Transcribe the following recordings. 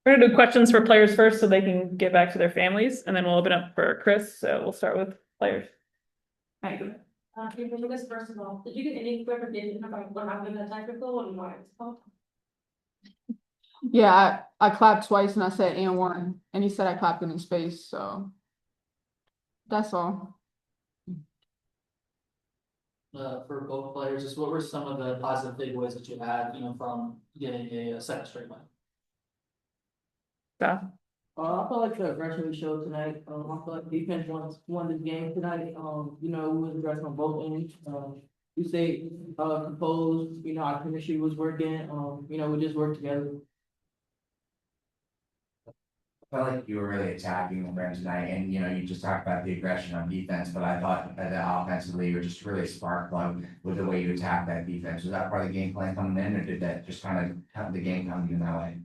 We're gonna do questions for players first so they can get back to their families, and then we'll open up for Chris. So we'll start with players. Thank you. Okay, but Lucas, first of all, did you get any clarification about what happened in that technical and why it's called? Yeah, I clapped twice and I said and one, and he said I clapped in his face, so that's all. For both players, just what were some of the positive takeaways that you had, from getting a second straight win? Steph. I feel like the aggression we showed tonight. I feel like defense won this game tonight. We was aggressive on both ends. We stayed composed. Our chemistry was working. We just worked together. I felt like you were really attacking the rim tonight, and you just talked about the aggression on defense, but I thought that offensively you were just really spark plug with the way you attacked that defense. Was that part of the game plan coming in, or did that just kind of have the game come in that way?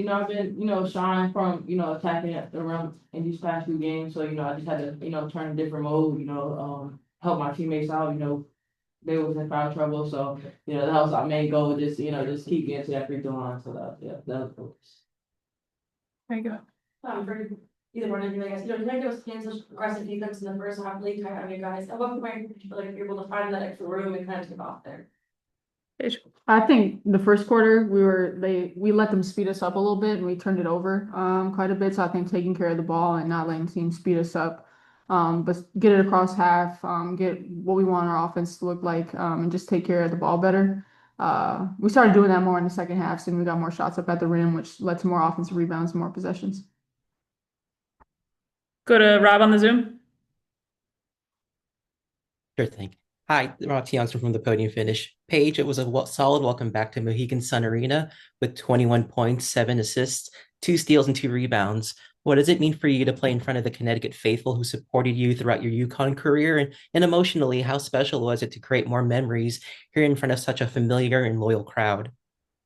I've been, shying from, attacking at the rim in these past few games. So, I just had to, turn a different mode, help my teammates out, they was in foul trouble. So, that was our main goal, just keep getting to that free throw line. So that was focus. There you go. For either one of you, I guess, tonight there was such aggressive defense in the first half, really tight on you guys. At what point did you feel like you're able to find that extra room and kind of take off there? Paige. I think the first quarter we let them speed us up a little bit and we turned it over quite a bit. So I think taking care of the ball and not letting teams speed us up. But get it across half, get what we want our offense to look like, and just take care of the ball better. We started doing that more in the second half, so we got more shots up at the rim, which led to more offensive rebounds and more possessions. Go to Rob on the Zoom. Sure thing. Hi, Rob Tianson from the Podium Finish. Paige, it was a solid welcome back to Mohegan Sun Arena with 21 points, 7 assists, 2 steals, and 2 rebounds. What does it mean for you to play in front of the Connecticut faithful who supported you throughout your UConn career? And emotionally, how special was it to create more memories here in front of such a familiar and loyal crowd?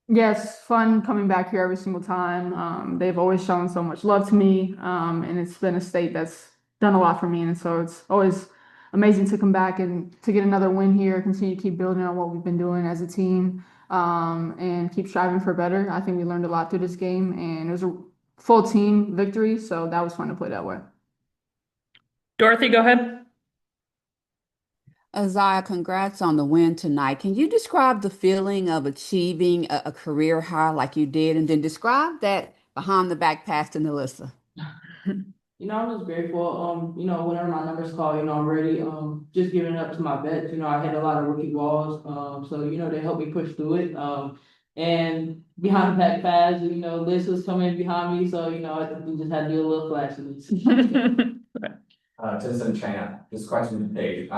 Yes, fun coming back here every single time. They've always shown so much love to me, and it's been a state that's done a lot for me. And so it's always amazing to come back and to get another win here, continue to keep building on what we've been doing as a team, and keep striving for better. I think we learned a lot through this game, and it was a full team victory, so that was fun to play that way. Dorothy, go ahead. Aziaha, congrats on the win tonight. Can you describe the feeling of achieving a career high like you did, and then describe that behind the back pass to Melissa? I'm just grateful. Whenever my numbers call, I'm ready. Just giving it up to my vets. I hit a lot of rookie balls. So they helped me push through it. And behind the back pass, Liz was coming behind me, so I think we just had to do a little flash of this. Citizen China, this question to Paige.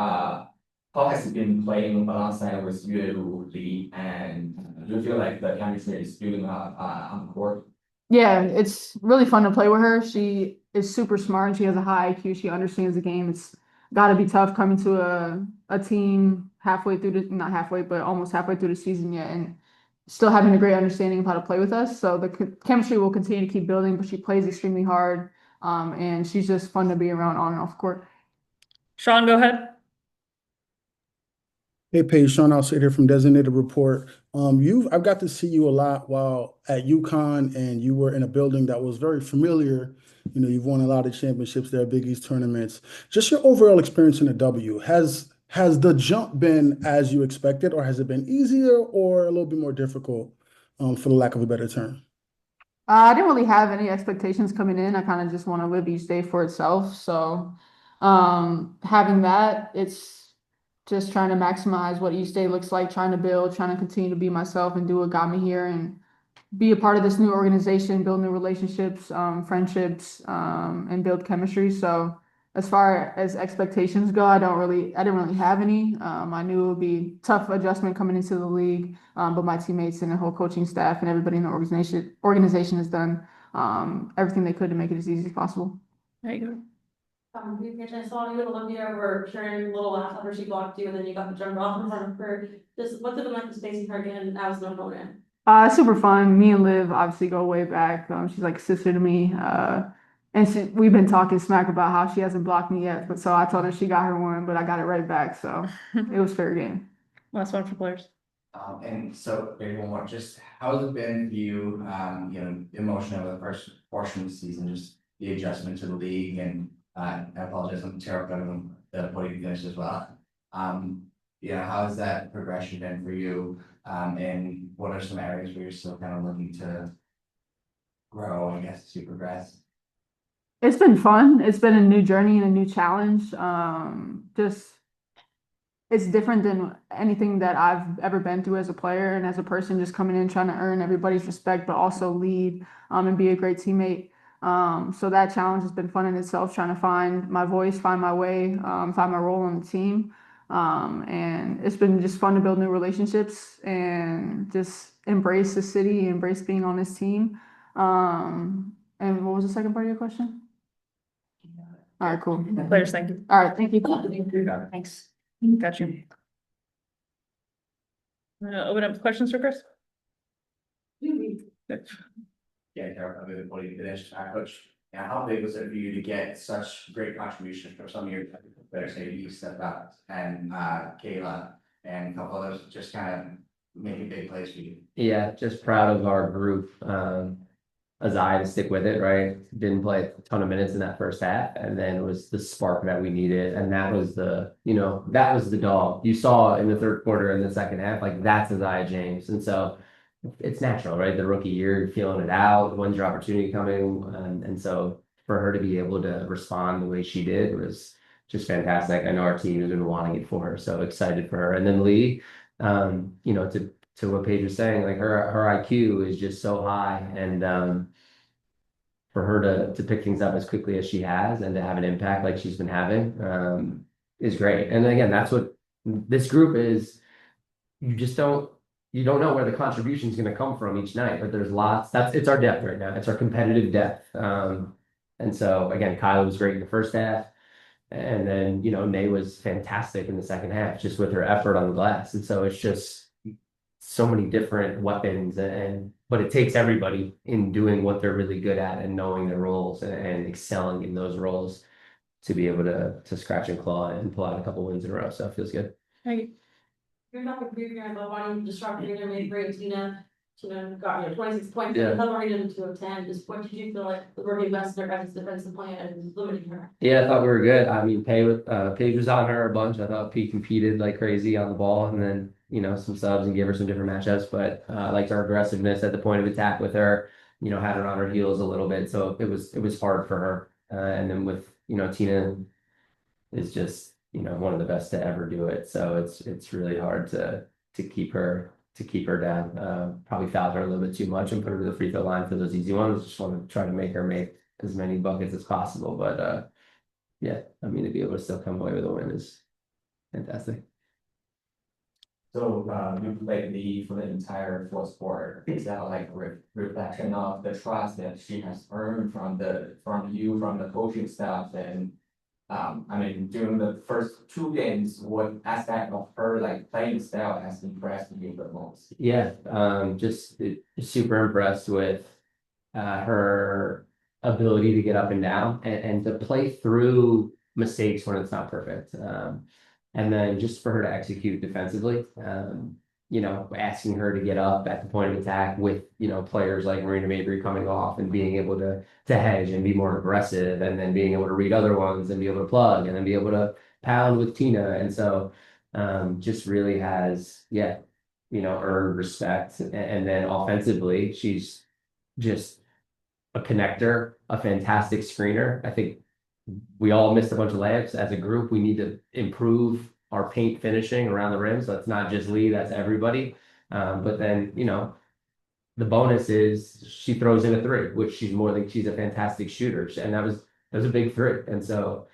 How has it been playing alongside with you, Lee, and do you feel like the chemistry is building up on the court? Yeah, it's really fun to play with her. She is super smart and she has a high IQ. She understands the game. It's got to be tough coming to a team halfway through not halfway, but almost halfway through the season yet, and still having a great understanding of how to play with us. So the chemistry will continue to keep building, but she plays extremely hard, and she's just fun to be around on and off court. Sean, go ahead. Hey, Paige, Sean Alsay here from Designated Report. I've got to see you a lot while at UConn, and you were in a building that was very familiar. You've won a lot of championships there, Big East tournaments. Just your overall experience in the W. Has the jump been as you expected, or has it been easier or a little bit more difficult, for the lack of a better term? I didn't really have any expectations coming in. I kind of just want to live each day for itself. So having that, it's just trying to maximize what each day looks like, trying to build, trying to continue to be myself and do what got me here and be a part of this new organization, build new relationships, friendships, and build chemistry. So as far as expectations go, I didn't really have any. I knew it would be tough adjustment coming into the league, but my teammates and the whole coaching staff and everybody in the organization has done everything they could to make it as easy as possible. There you go. I saw you and Olivia were sharing a little laugh after she blocked you, and then you got the jump off in front of her. What's it been like spacing her again as an opponent? Super fun. Me and Liv obviously go way back. She's like a sister to me. And we've been talking smack about how she hasn't blocked me yet. But so I told her she got her one, but I got it right back. So it was fair game. Last one for players. And so maybe one more, just how has it been for you, emotionally over the first portion of the season, just the adjustment to the league and, I apologize, I'm terrible on the podium finish as well. How has that progression been for you? And what are some areas where you're still kind of looking to grow, I guess, to progress? It's been fun. It's been a new journey and a new challenge. It's different than anything that I've ever been through as a player and as a person, just coming in trying to earn everybody's respect, but also lead and be a great teammate. So that challenge has been fun in itself, trying to find my voice, find my way, find my role on the team. And it's been just fun to build new relationships and just embrace the city, embrace being on this team. And what was the second part of your question? All right, cool. Players, thank you. All right, thank you. Thanks. Got you. Open up questions for Chris? Yeah, Derek, I'm the podium finish, coach. Now, how big was it for you to get such great contributions from some of your players, maybe you stepped up and Kayla and a couple others just kind of making big plays for you? Yeah, just proud of our group. Aziaha to stick with it, right? Didn't play a ton of minutes in that first half, and then it was the spark that we needed, and that was that was the dog. You saw in the third quarter and the second half, like that's Aziaha James, and so it's natural, right? The rookie year, you're feeling it out. When's your opportunity coming? And so for her to be able to respond the way she did was just fantastic. I know our team has been wanting it for her, so excited for her. And then Lee, to what Paige was saying, like her IQ is just so high, and for her to pick things up as quickly as she has and to have an impact like she's been having is great. And again, that's what this group is. You don't know where the contribution is going to come from each night, but there's lots. It's our depth right now. It's our competitive depth. And so again, Kyla was great in the first half. And then, Nay was fantastic in the second half, just with her effort on the glass. And so it's just so many different weapons, but it takes everybody in doing what they're really good at and knowing their roles and excelling in those roles to be able to scratch and claw and pull out a couple wins in a row. So it feels good. Thank you. You're talking to your guys, why don't you disrupt your made great Tina got 26 points, Yeah. another already done 2 of 10. Just what did you feel like were the best in their guys' defensive plan and limiting her? Yeah, I thought we were good. I mean, Paige was on her a bunch. I thought P competed like crazy on the ball, and then some subs and gave her some different matchups. But I liked our aggressiveness at the point of attack with her. Had her on her heels a little bit, so it was hard for her. And then with Tina is just one of the best to ever do it. So it's really hard to keep her down. Probably fouled her a little bit too much and put her to the free throw line for those easy ones. Just want to try to make her make as many buckets as possible. But yeah, I mean, to be able to still come away with a win is fantastic. So you played Lee for the entire fourth quarter. Is that like a reflection of the trust that she has earned from you, from the coaching staff? And during the first 2 games, what aspect of her playing style has impressed you the most? Yeah, just super impressed with her ability to get up and down and to play through mistakes when it's not perfect. And then just for her to execute defensively, asking her to get up at the point of attack with, players like Marina Mabry coming off and being able to hedge and be more aggressive, and then being able to read other ones and be able to plug and then be able to pound with Tina. And so just really has, earned respect. And then offensively, she's just a connector, a fantastic screener. I think we all missed a bunch of layups as a group. We need to improve our paint finishing around the rim. So it's not just Lee, that's everybody. But then, the bonus is she throws in a 3, which she's a fantastic shooter. And that was a big 3. And so,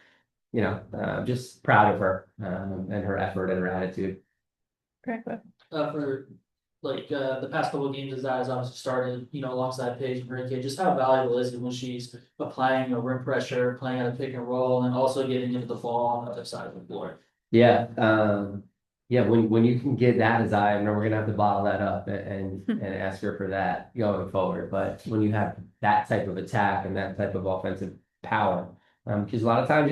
just proud of her and her effort and her attitude. Great. For the past couple of games as that has obviously started, alongside Paige and Marinke, just how valuable is it when she's applying rim pressure, playing at a pick and roll, and also getting into the ball on the other side of the floor? Yeah. When you can get that, as I know, we're gonna have to bottle that up and ask her for that going forward. But when you have that type of attack and that type of offensive power, because a lot of times,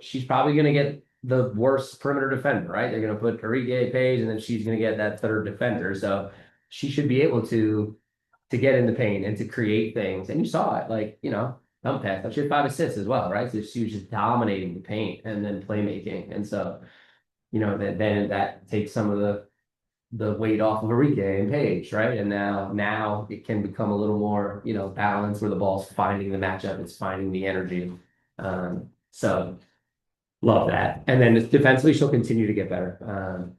she's probably gonna get the worst perimeter defender, right? They're going to put Enrique, Paige, and then she's going to get that third defender. So she should be able to get in the paint and to create things. And you saw it, like, dump pass. She had 5 assists as well, right? So she was just dominating the paint and then playmaking. And so, then that takes some of the weight off of Enrique and Paige, right? And now it can become a little more, balanced where the ball's finding the matchup, it's finding the energy. So love that. And then defensively, she'll continue to get better.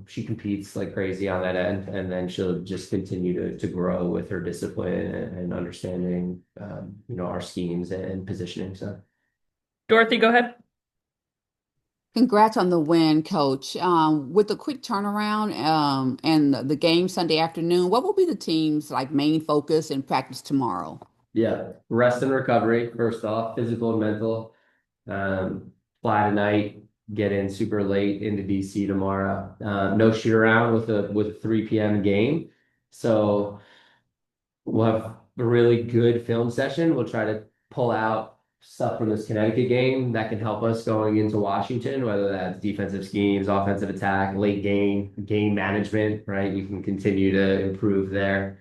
She competes like crazy on that end, and then she'll just continue to grow with her discipline and understanding, our schemes and positioning. So, Dorothy, go ahead. Congrats on the win, Coach. With the quick turnaround and the game Sunday afternoon, what will be the team's main focus and practice tomorrow? yeah, rest and recovery, first off, physical and mental. Fly tonight, get in super late into DC tomorrow. No shoot around with a 3 p.m. game. So we'll have a really good film session. We'll try to pull out stuff from this Connecticut game that can help us going into Washington, whether that's defensive schemes, offensive attack, late game management, right? We can continue to improve there.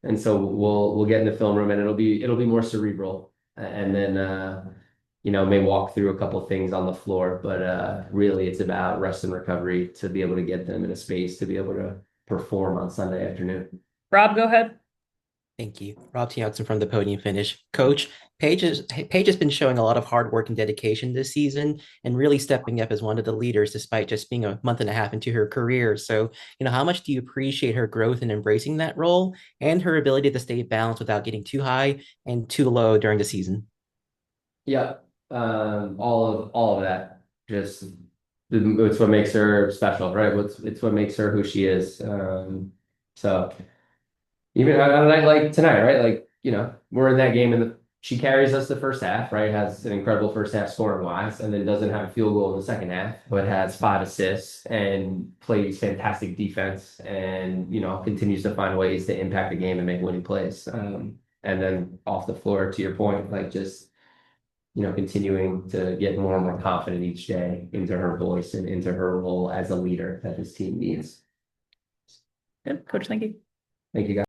And so we'll get in the film room and it'll be more cerebral. And then may walk through a couple things on the floor, but really it's about rest and recovery to be able to get them in a space to be able to perform on Sunday afternoon. Rob, go ahead. Thank you. Rob Tianson from the Podium Finish. Coach, Paige has been showing a lot of hard work and dedication this season and really stepping up as one of the leaders despite just being a month and a half into her career. So, how much do you appreciate her growth in embracing that role and her ability to stay balanced without getting too high and too low during the season? Yeah, all of that. Just it's what makes her special, right? It's what makes her who she is. So even on a night like tonight, right? We're in that game and she carries us the first half, right? Has an incredible first half scoring wise, and then doesn't have a field goal in the second half, but has 5 assists and plays fantastic defense and, continues to find ways to impact the game and make winning plays. And then off the floor, to your point, just continuing to get more and more confident each day into her voice and into her role as a leader that this team needs. Good, Coach. Thank you. Thank you, guys.